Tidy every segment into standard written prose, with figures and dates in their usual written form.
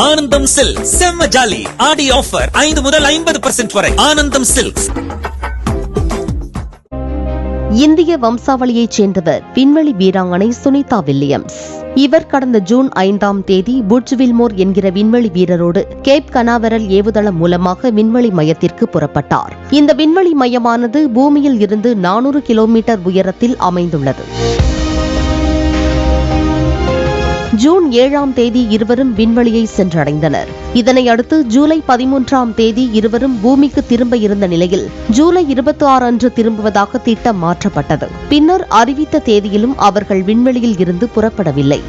ஆனந்தம் சில்க் செம்ம ஜாலி ஆடி ஆஃபர் 5 முதல் 50% வரை. ஆனந்தம் சில்க்ஸ். இந்திய வம்சாவளியைச் சேர்ந்தவர் விண்வெளி வீராங்கனை சுனிதா வில்லியம்ஸ். இவர் கடந்த ஜூன் 5ஆம் தேதி புட்ஜ் வில்மோர் என்கிற விண்வெளி வீரரோடு கேப் கனாவரல் ஏவுதளம் மூலமாக விண்வெளி மையத்திற்கு புறப்பட்டார். இந்த விண்வெளி மையமானது பூமியில் இருந்து 400 கிலோமீட்டர் உயரத்தில் அமைந்துள்ளது. ஜூன் 7ஆம் தேதி இருவரும் விண்வெளியை சென்றடைந்தனர். இதனை அடுத்து ஜூலை 13ஆம் தேதி இருவரும் பூமிக்கு திரும்ப இருந்த நிலையில் ஜூலை 26 அன்று திரும்புவதாக திட்டம் மாற்றப்பட்டது. பின்னர் அறிவித்த தேதியிலும் அவர்கள் விண்வெளியில் இருந்து புறப்படவில்லை.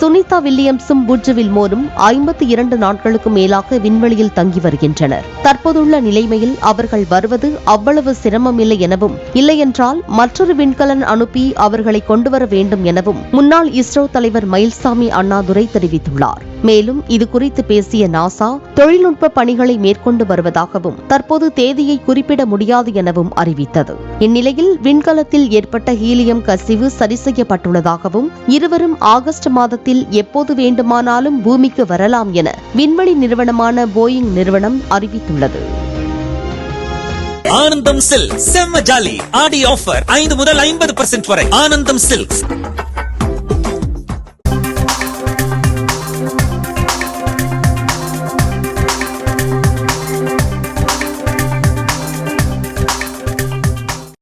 சுனிதா வில்லியம்ஸும் புட்ஜ் வில்மோரும் 52 நாட்களுக்கு மேலாக விண்வெளியில் தங்கி வருகின்றனர். தற்போதுள்ள நிலைமையில் அவர்கள் வருவது அவ்வளவு சிரமமில்லை எனவும், இல்லையென்றால் மற்றொரு விண்கலன் அனுப்பி அவர்களை கொண்டுவர வேண்டும் எனவும் முன்னாள் இஸ்ரோ தலைவர் மயில்சாமி அண்ணாதுரை தெரிவித்துள்ளார். மேலும் இது குறித்து பேசிய நாசா தொழில்நுட்ப பணிகளை மேற்கொண்டு வருவதாகவும், தற்போது தேதியை குறிப்பிட முடியாது எனவும் அறிவித்தது. இந்நிலையில் விண்கலத்தில் ஏற்பட்ட ஹீலியம் கசிவு சரி செய்யப்பட்டுள்ளதாகவும், இருவரும் ஆகஸ்ட் மாதத்தில் எப்போது வேண்டுமானாலும் பூமிக்கு வரலாம் என விண்வெளி நிறுவனமான போயிங் நிறுவனம் அறிவித்துள்ளது. ஆனந்தம் சில்க் செம்ம ஜாலி ஆடி ஆஃபர் 5 முதல் 50% வரை. ஆனந்தம் சில்க்ஸ்.